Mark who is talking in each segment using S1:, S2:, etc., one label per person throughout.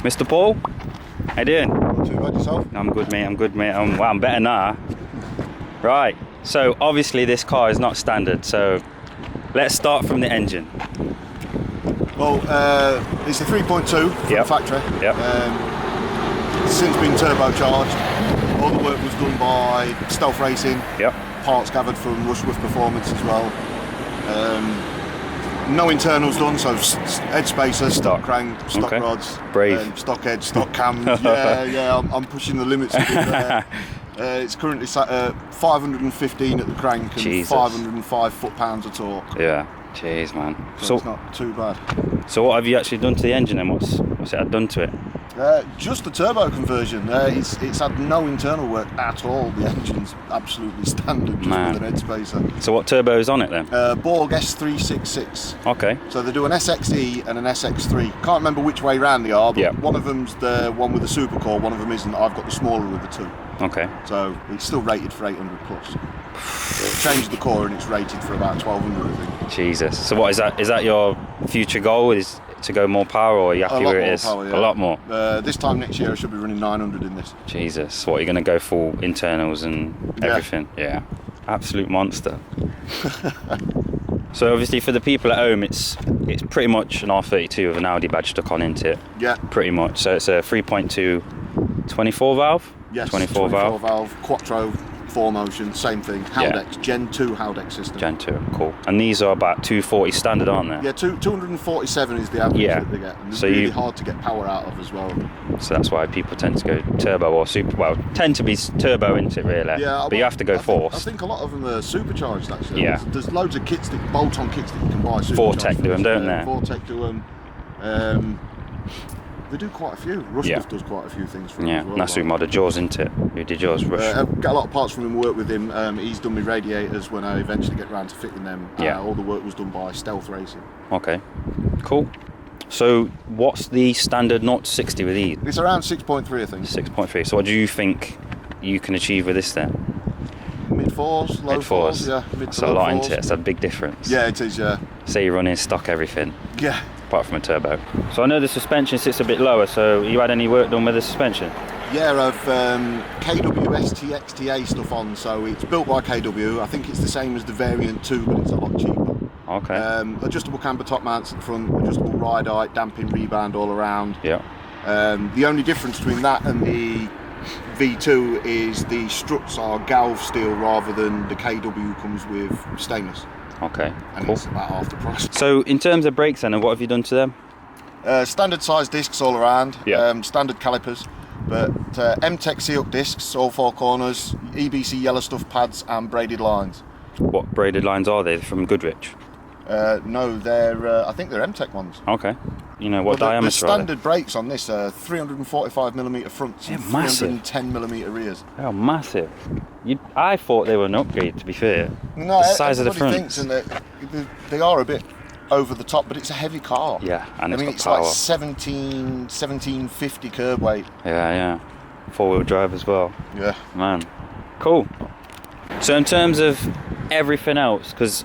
S1: Mr. Paul, how you doing?
S2: Not too bad yourself?
S1: I'm good, mate. I'm better now. Right. So obviously this car is not standard. So let's start from the engine.
S2: Well, it's a 3.2 from the factory.
S1: Yep.
S2: It's since been turbocharged. All the work was done by Stealth Racing.
S1: Yep.
S2: Parts gathered from Rushworth Performance as well. No internals done, so head spacer, stock crank, stock rods,
S1: brave,
S2: stock head, stock cams. yeah, I'm pushing the limits a bit there. It's currently sat at 515 at the crank and 505 foot-pounds of torque.
S1: Yeah, jeez, man.
S2: So it's not too bad.
S1: So what have you actually done to the engine, and what's it had done to it?
S2: Just the turbo conversion. It's had no internal work at all. The engine's absolutely standard, just with an head spacer.
S1: So what turbo is on it then?
S2: Borg S366.
S1: Okay.
S2: So they do an SXE and an SX3. Can't remember which way round they are, but one of them's the one with the supercore, one of them isn't. I've got the smaller of the two.
S1: Okay.
S2: So it's still rated for 800 plus. Changed the core and it's rated for about 1200, I think.
S1: Jesus. So what is that? Is that your future goal? Is to go more power, or are you happy where it is?
S2: Power, yeah.
S1: A lot more.
S2: This time next year I should be running 900 in this.
S1: Jesus. What, you're going to go full internals and everything? Yeah. Absolute monster. So obviously for the people at home, it's pretty much an R32 with an Audi badge stuck on into it.
S2: Yeah.
S1: Pretty much. So it's a 3.2 24 valve.
S2: Yes.
S1: 24
S2: valve. Quattro. 4-motion, same thing. Haldex, Gen 2 Haldex system.
S1: Gen 2, cool. And these are about 240 standard, aren't they?
S2: Yeah, 247 is the average that they get. And they're really hard to get power out of as well.
S1: So that's why people tend to go turbo or super. Well, tend to be turbo into it, really.
S2: Yeah,
S1: but you have to go force.
S2: I think a lot of them are supercharged, actually.
S1: Yeah.
S2: There's loads of kits, bolt-on kits that you can buy.
S1: Vortec do them, don't they?
S2: Vortec do them. They do quite a few. Rushworth does quite a few things for them as well.
S1: That's who modded yours, isn't it? Who did yours?
S2: I've got a lot of parts from him, work with him. He's done my radiators when I eventually get round to fitting them. All the work was done by Stealth Racing.
S1: Okay, cool. So what's the standard 0 to 60 with these?
S2: It's around 6.3, I think.
S1: 6.3. So what do you think you can achieve with this then?
S2: Mid-4s, low 4s, yeah.
S1: That's a lot, isn't it? It's a big difference.
S2: Yeah, it is, yeah.
S1: Say you're running stock everything.
S2: Yeah.
S1: Apart from a turbo. So I know the suspension sits a bit lower, so you had any work done with the suspension?
S2: Yeah, I've KWSTXTA stuff on, so it's built by KW. I think it's the same as the Variant 2, but it's a lot cheaper.
S1: Okay.
S2: Adjustable camber top mounts at the front, adjustable ride height, damping rebound all around.
S1: Yeah.
S2: The only difference between that and the V2 is the struts are galv steel rather than the KW comes with stainless.
S1: Okay,
S2: and
S1: cool.
S2: It's about half the price.
S1: So in terms of brakes then, what have you done to them?
S2: Standard size discs all around, standard calipers, but M-Tech C-Up discs, all four corners, EBC yellow stuff pads and braided lines.
S1: What braided lines are they from Goodrich?
S2: No, they're I think they're M-Tech ones.
S1: Okay. You know what diameter
S2: the standard brakes on this are 345mm fronts and 310mm rears.
S1: Oh, massive. I thought they were an upgrade, to be fair.
S2: No,
S1: the size of the front.
S2: Thinks and they are a bit over the top, but it's a heavy car.
S1: Yeah, and
S2: it's
S1: power.
S2: Like 1750 curb weight.
S1: Yeah. 4-wheel drive as well.
S2: Yeah.
S1: Man. Cool. So in terms of everything else, because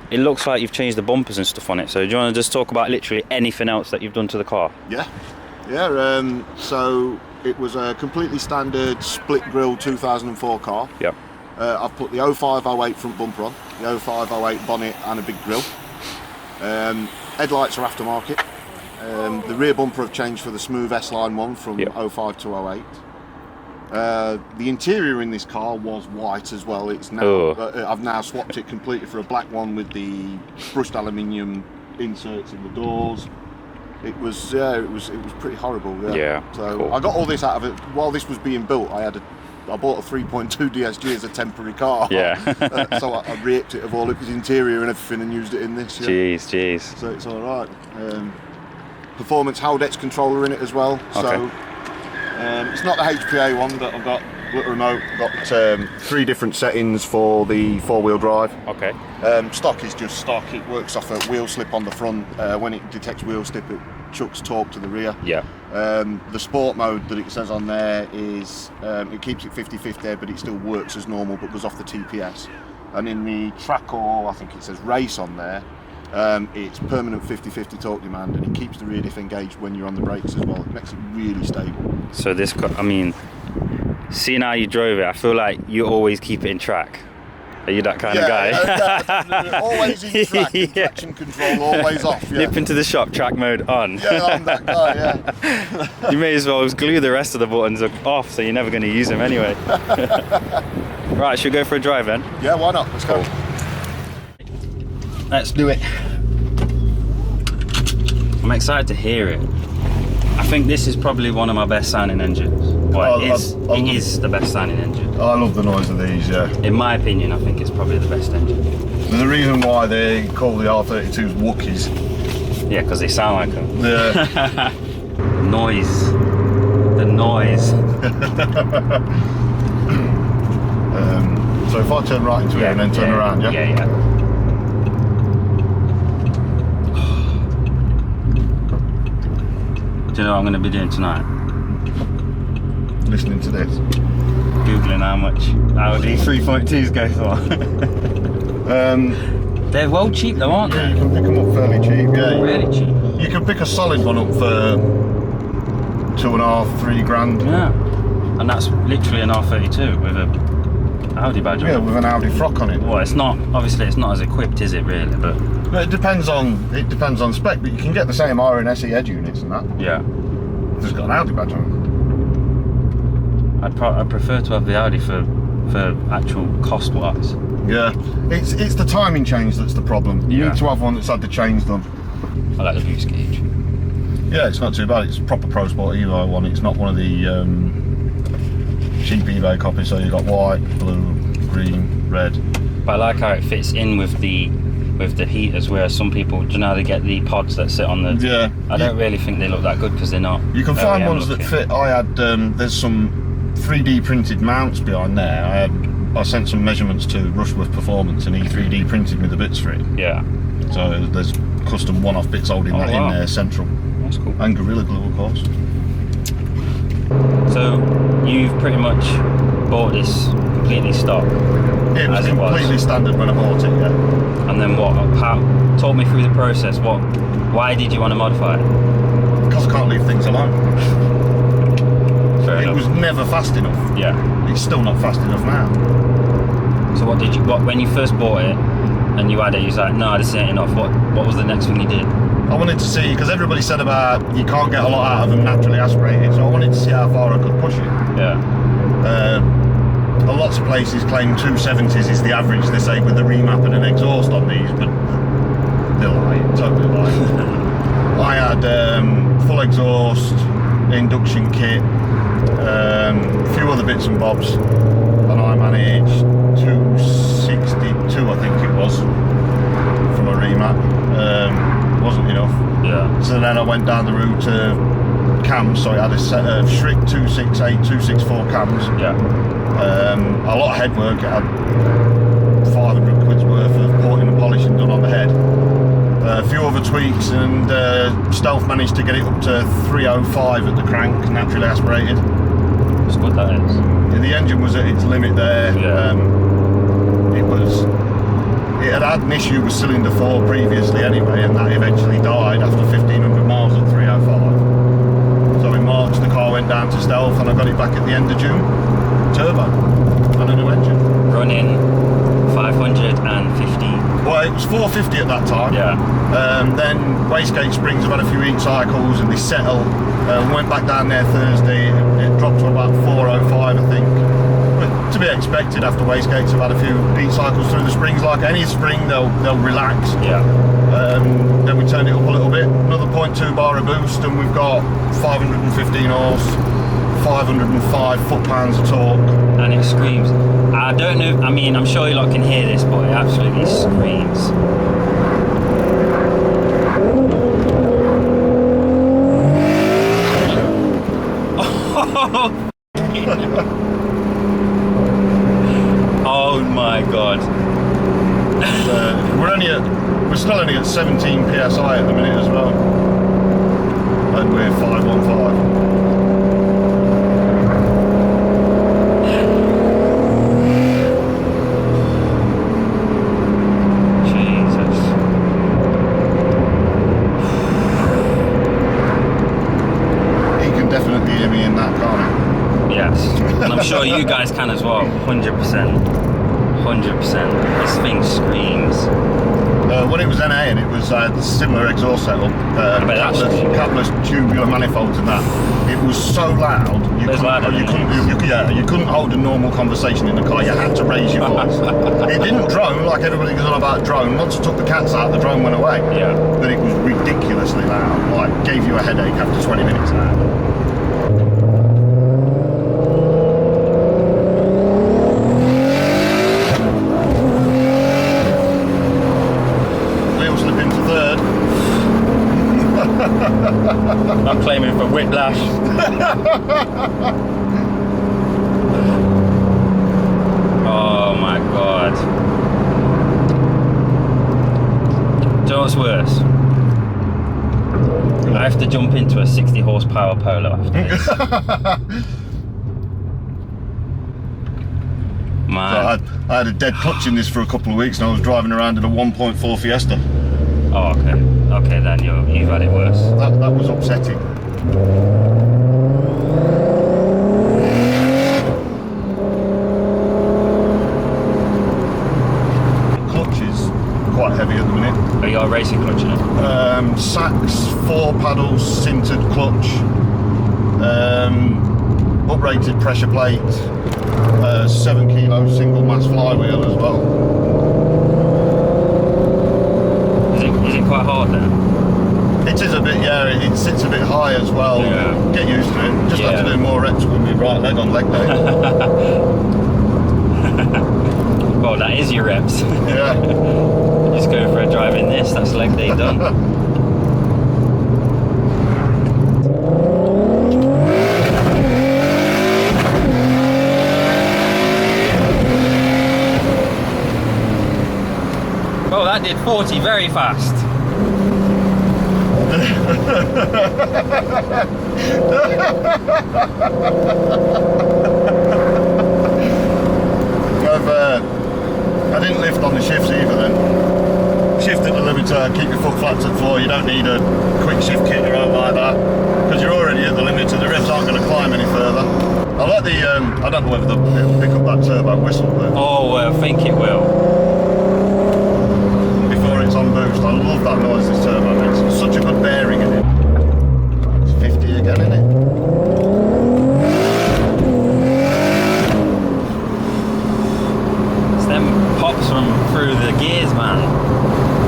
S1: it looks like you've changed the bumpers and stuff on it, so do you want to just talk about literally anything else that you've done to the car?
S2: Yeah. So it was a completely standard split grille 2004 car.
S1: Yep.
S2: I've put the 0508 front bumper on, the 0508 bonnet and a big grille. Headlights are aftermarket. The rear bumper have changed for the smooth S-Line one from 05 to 08. The interior in this car was white as well. It's now I've now swapped it completely for a black one with the brushed aluminium inserts in the doors. It was pretty horrible.
S1: Yeah.
S2: So
S1: cool.
S2: I got all this out of it while this was being built. I bought a 3.2 DSG as a temporary car.
S1: Yeah.
S2: So I re-upped it of all its interior and everything and used it in this. Yeah.
S1: Jeez.
S2: So it's all right. Performance Haldex controller in it as well.
S1: Okay.
S2: So it's not the HPA one, but I've got remote. Got 3 different settings for the 4-wheel drive.
S1: Okay.
S2: Stock is just stock. It works off a wheel slip on the front. When it detects wheel slip, it chucks torque to the rear.
S1: Yeah.
S2: The sport mode that it says on there is it keeps it 50-50, but it still works as normal, but goes off the TPS. And in the track, or I think it says race on there, It's permanent 50-50 torque demand, and it keeps the rear diff engaged when you're on the brakes as well. It makes it really stable.
S1: So this, I mean, seeing how you drove it, I feel like you always keep it in track. Are you that kind of guy?
S2: Yeah, always in track, and traction control always off. Yeah.
S1: Nip into the shop, track mode on.
S2: Yeah, I'm that guy, yeah.
S1: You may as well glue the rest of the buttons off, so you're never going to use them anyway. Right, should we go for a drive then?
S2: Yeah, why not? Let's go.
S1: Let's do it. I'm excited to hear it. I think this is probably one of my best sounding engines. Well, it is the best sounding engine.
S2: I love the noise of these, yeah.
S1: In my opinion, I think it's probably the best engine.
S2: There's a reason why they call the R32s Wookiees.
S1: Yeah, because they sound like them.
S2: Yeah.
S1: Noise. The noise.
S2: So if I turn right into it and then turn around, yeah?
S1: Yeah, yeah. Do you know what I'm going to be doing tonight?
S2: Listening to this.
S1: Googling how much Audi 3.2s go for. They're well cheap though, aren't they?
S2: Yeah, you can pick them up fairly cheap. Yeah,
S1: really cheap.
S2: You can pick a solid one up for 2.5, 3 grand.
S1: Yeah, and that's literally an R32 with a Audi badge on.
S2: Yeah, with an Audi frock on it.
S1: Well, it's not. Obviously, it's not as equipped, is it? Really, but
S2: it depends on spec. But you can get the same R and SE head units and that.
S1: Yeah.
S2: It's got an Audi badge on it.
S1: I'd prefer to have the Audi for actual cost wise.
S2: Yeah, it's the timing change that's the problem. You need to have one that's had the change done.
S1: I like the boost gauge.
S2: Yeah, it's not too bad. It's a proper Pro Sport Evo one. It's not one of the cheap eBay copies. So you've got white, blue, green, red.
S1: But I like how it fits in with the heaters, whereas some people, do you know, they get the pods that sit on the.
S2: Yeah.
S1: I don't really think they look that good because they're not.
S2: You can find ones that fit. I had there's some 3D printed mounts behind there. I sent some measurements to Rushworth Performance, and he 3D printed me the bits for it.
S1: Yeah.
S2: So there's custom one-off bits holding that in there, central.
S1: That's cool.
S2: And Gorilla Glue, of course.
S1: So you've pretty much bought this completely stock.
S2: It was completely standard when I bought it, yeah.
S1: And then what? Talk me through the process. Why did you want to modify it?
S2: Because I can't leave things alone.
S1: Fair enough.
S2: It was never fast enough.
S1: Yeah.
S2: It's still not fast enough now.
S1: So when you first bought it and you had it, you was like, no, this ain't enough. What was the next thing you did?
S2: I wanted to see, because everybody said about you can't get a lot out of them naturally aspirated, so I wanted to see how far I could push it.
S1: Yeah.
S2: Lots of places claim 270s is the average, they say, with the remap and an exhaust on these, but they're lying, totally lying. I had full exhaust, induction kit, a few other bits and bobs, and I managed 262, I think it was, from a remap. Wasn't enough.
S1: Yeah.
S2: So then I went down the route of cams, so it had a set of Schrick 268, 264 cams.
S1: Yeah.
S2: A lot of head work. It had 500 quid's worth of porting and polishing done on the head. A few other tweaks, and Stealth managed to get it up to 305 at the crank, naturally aspirated.
S1: It's good, that is.
S2: Yeah, the engine was at its limit there.
S1: Yeah.
S2: It had had an issue with cylinder 4 previously anyway, and that eventually died after 1,500 miles at 305. So in March the car went down to Stealth, and I got it back at the end of June. Turbo and a new engine.
S1: Running 550.
S2: Well, it was 450 at that time.
S1: Yeah.
S2: Then wastegate springs have had a few heat cycles and they settle. Went back down there Thursday. It dropped to about 405, I think. But to be expected after wastegates have had a few heat cycles through the springs. Like any spring, they'll relax.
S1: Yeah.
S2: Then we turned it up a little bit. Another 0.2 bar of boost, and we've got 515 horse. 505 foot-pounds of torque.
S1: And it screams. I don't know, I mean, I'm sure you lot can hear this, but it absolutely screams. Oh my god.
S2: We're still only at 17 psi at the minute as well. And we're 515. hear me in that, can't it?
S1: Yes. And I'm sure you guys can as well. 100%. 100%. This thing screams.
S2: When it was NA and it was similar exhaust setup, capless tubular manifolds and that, it was so loud you couldn't hold a normal conversation in the car. You had to raise your voice. It didn't drone like everybody goes on about drone. Once I took the cats out, the drone went away.
S1: Yeah.
S2: But it was ridiculously loud. Like gave you a headache after 20 minutes now.
S1: I'm claiming for whiplash. Oh my god. Do you know what's worse? I have to jump into a 60 horsepower Polo after this. Man.
S2: So I had a dead clutch in this for a couple of weeks and I was driving around in a 1.4 Fiesta.
S1: Oh, okay. Okay, then you've had it worse.
S2: That was upsetting. The clutch is quite heavy at the minute.
S1: Are you racing clutch in it?
S2: Sachs 4 paddles, sintered clutch, uprated pressure plate, 7 kilo single mass flywheel as well.
S1: Is it quite hard then?
S2: It is a bit, yeah, it sits a bit high as well.
S1: Yeah.
S2: Get used to it. Just have to do more reps with my right leg on leg day.
S1: Well, that is your reps.
S2: Yeah.
S1: Just go for a drive in this, that's leg day done. Oh, that did 40 very fast. I didn't lift on the shifts either then. Shift at the limiter, keep your foot flat to the floor. You don't need a quick shift kit or anything like that because you're already at the limiter. The revs aren't going to climb any further. I like the, I don't know whether it'll pick up that turbo whistle, but Oh, I think it will.
S2: before it's on boost, I love that noise this turbo makes. It's such a good bearing in it. It's 50 again, isn't it?
S1: It's them pops from through the gears, man.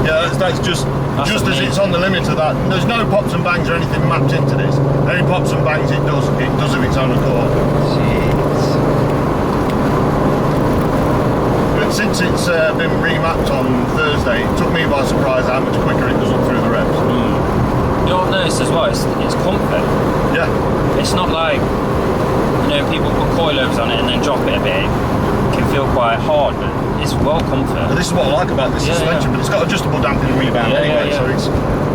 S2: Yeah, that's just as
S1: amazing.
S2: it's on the limiter. That there's no pops and bangs or anything mapped into this. Any pops and bangs it does of its own accord.
S1: Jeez.
S2: But since it's been remapped on Thursday, it took me by surprise how much quicker it does up through the reps.
S1: You know what I've noticed as well, it's comfort.
S2: Yeah.
S1: It's not like, you know, people put coilovers on it and then drop it a bit. It can feel quite hard, but it's well comfort.
S2: But this is what I like about this suspension, but it's got adjustable damping and rebound anyway, so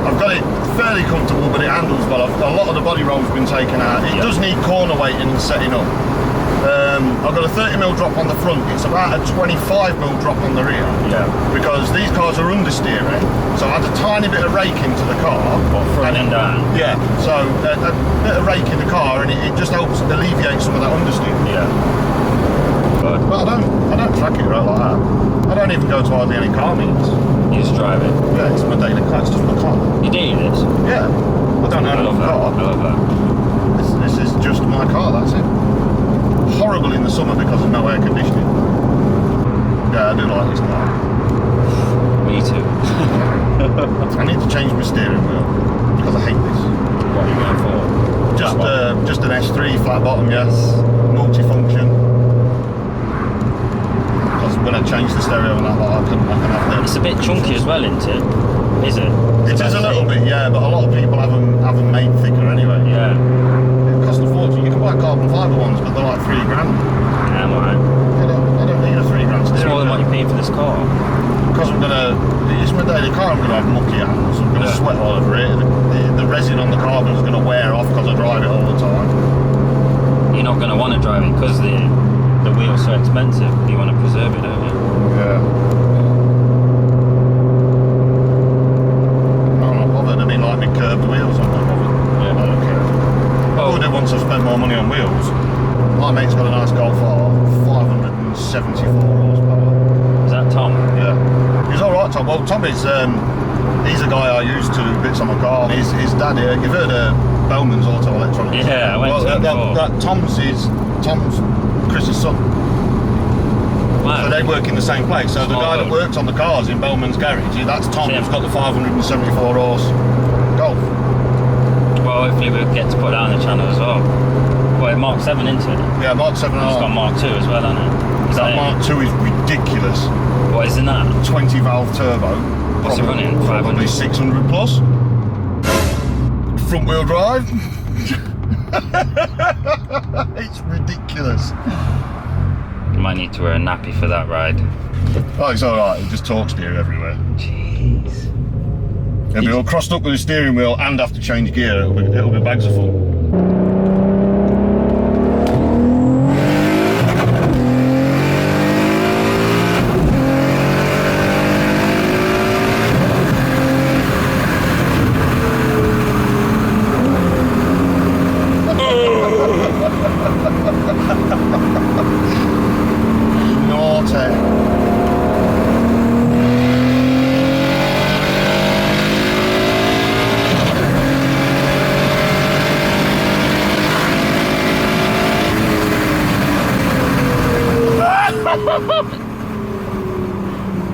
S2: I've got it fairly comfortable, but it handles well. A lot of the body roll's been taken out. It does need corner weighting and setting up. I've got a 30mm drop on the front. It's about a 25mm drop on the rear.
S1: Yeah.
S2: Because these cars are understeering, so I had a tiny bit of rake into the car.
S1: What, front and down?
S2: Yeah. So a bit of rake in the car, and it just helps alleviate some of that understeering.
S1: Yeah. Good.
S2: But I don't track it right like that. I don't even go to hardly any car meets.
S1: You just drive it.
S2: Yeah, it's my daily car. It's just my car.
S1: You do this?
S2: Yeah. I don't own
S1: love
S2: a
S1: that.
S2: car.
S1: I love that.
S2: This is just my car. That's it. Horrible in the summer because of no air conditioning. Yeah, I do like this car.
S1: Me too.
S2: I need to change my steering wheel because I hate this.
S1: What are you going for?
S2: Just an S3 flat bottom, yes. Multifunction. Because when I change the stereo and that lot, I can have them.
S1: It's a bit chunky as well, isn't it? Is it?
S2: It is a little bit, yeah, but a lot of people have them made thicker anyway.
S1: Yeah.
S2: It costs a fortune. You can buy carbon fibre ones, but they're like $3 grand.
S1: Yeah, man.
S2: I don't need a $3 grand steering.
S1: It's more than what you're paying for this car.
S2: Because it's my daily car, I'm going to have mucky hands. I'm going to sweat all over it. The resin on the carbon is going to wear off because I drive it all the time.
S1: You're not going to want to drive it because the wheel's so expensive. You want to preserve it, don't you?
S2: Yeah. I'm not bothered. I mean, like my curved wheels, I'm not bothered.
S1: Yeah.
S2: I don't care. I would have once
S1: so spend more money on wheels. My mate's got a nice Golf R, 574 horsepower.
S3: Is that Tom?
S1: Yeah. He's alright, Tom. Well, Tom is, he's a guy I used to do bits on my car. His dad here, you've heard of Bowman's Auto Electronics?
S3: Yeah, I went to them before.
S1: Tom's Chris's son.
S3: Wow.
S1: So they work in the same place. So the guy that works on the cars in Bowman's garage, that's Tom, who's got the 574 horse Golf.
S3: Well, hopefully we'll get to put that on the channel as well. Well, Mark 7 into it.
S1: Yeah, Mark 7
S3: It's got Mark 2 as well, hasn't it? Is that
S1: Mark 2 is ridiculous.
S3: What is in that?
S1: 20 valve turbo.
S3: What's it running?
S1: Probably 600 plus. Front wheel drive. It's ridiculous.
S3: You might need to wear a nappy for that ride.
S1: Oh, it's alright, it just talks to you everywhere.
S3: Jeez.
S1: It'll be all crossed up with the steering wheel and have to change gear, it'll be bags of full.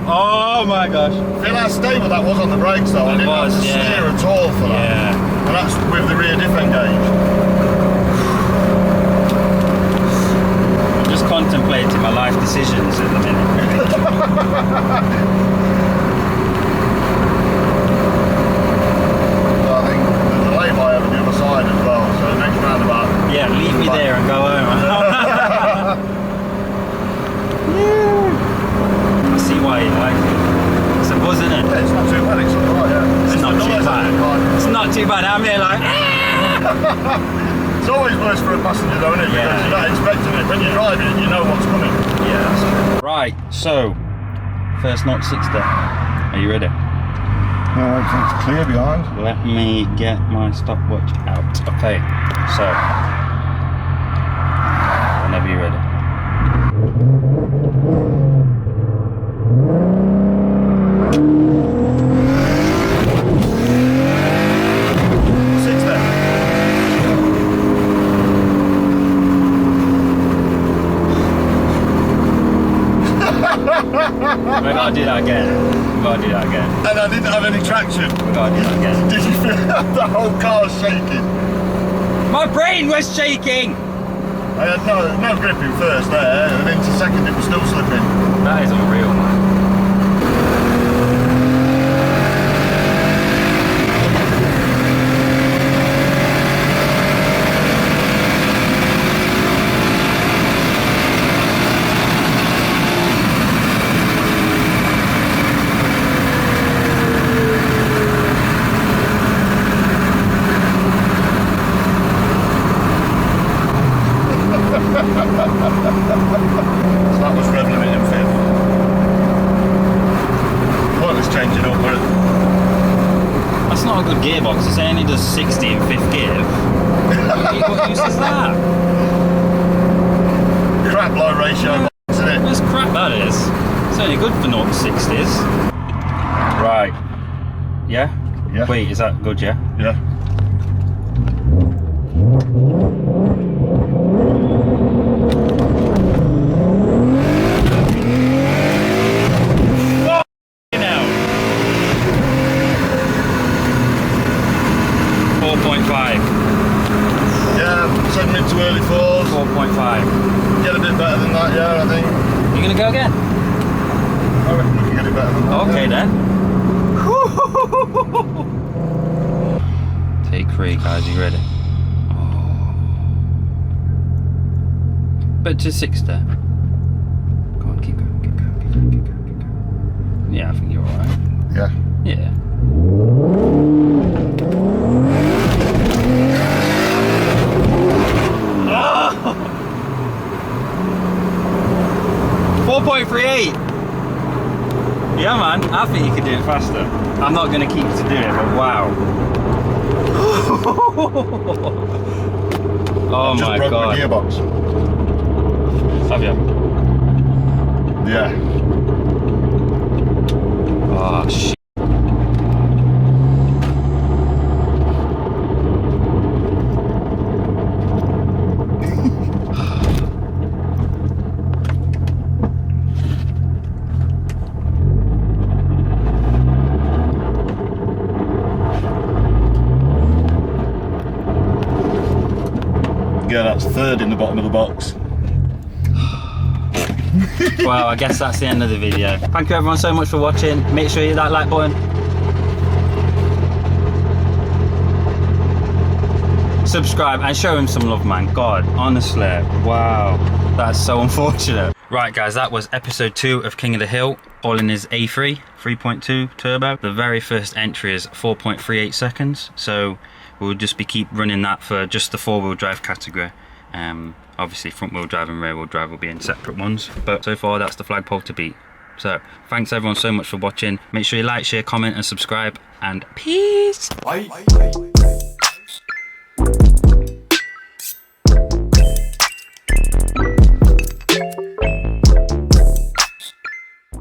S3: Oh my gosh.
S1: Feel how stable that was on the brakes though. I didn't have to steer at all for that.
S3: Yeah.
S1: And that's with the rear diff engaged.
S3: I'm just contemplating my life decisions at the minute.
S1: So I think there's a lay-by over the other side as well, so the next roundabout.
S3: Yeah, leave me there and go home. I see why you like it. It's a buzz, isn't it?
S1: Yeah, it's not too bad, it's alright, yeah.
S3: It's not too bad. It's not too bad. I'm here like.
S1: It's always worse for a passenger though, isn't it?
S3: Yeah.
S1: Because you're not expecting it. When you're driving it, you know what's coming.
S3: Yeah, that's true. Right, so first 0-60. Are you ready?
S1: No, it's clear behind.
S3: Let me get my stopwatch out. Okay, so whenever you're ready. We gotta do that again. We gotta do that again.
S1: And I didn't have any traction.
S3: We gotta do that again.
S1: Did you feel the whole car shaking?
S3: My brain was shaking!
S1: I had no gripping first there, and into second it was still slipping.
S3: That is unreal, man.
S1: So that was rev limit in fifth. Pointless changing up, but
S3: That's not a good gearbox. It's only does 60 in fifth gear. What use is that?
S1: crap low ratio, isn't it?
S3: That's crap, that is. It's only good for 0-60s. Right. Yeah?
S1: Yeah.
S3: Wait, is that good, yeah?
S1: Yeah.
S3: Now. 4.5.
S1: Yeah, send me to early fours.
S3: 4.5.
S1: Get a bit better than that, yeah, I think.
S3: You gonna go again?
S1: I reckon we can get it better than that.
S3: Okay
S1: yeah.
S3: then. Take 3, guys. Are you ready? Oh. But to 6 there. Come on, keep going, keep going, keep going, keep going, keep going. Yeah, I think you're alright.
S1: Yeah.
S3: Yeah. Oh! 4.38. Yeah, man. I think you could do it faster. I'm not going to keep to do it, but wow. Oh
S1: I've just
S3: my
S1: broke
S3: god.
S1: my gearbox.
S3: Have you?
S1: Yeah.
S3: Oh shit.
S1: Yeah, that's third in the bottom of the box.
S3: Well, I guess that's the end of the video. Thank you everyone so much for watching. Make sure you hit that like button. Subscribe and show him some love, man. God, honestly, wow. That's so unfortunate. Right guys, that was episode 2 of King of the Hill, all in his A3 3.2 turbo. The very first entry is 4.38 seconds, so we'll just keep running that for just the 4-wheel drive category. Obviously front wheel drive and rear wheel drive will be in separate ones, but so far that's the flagpole to beat. So thanks everyone so much for watching. Make sure you like, share, comment and subscribe, and peace.
S4: Bye.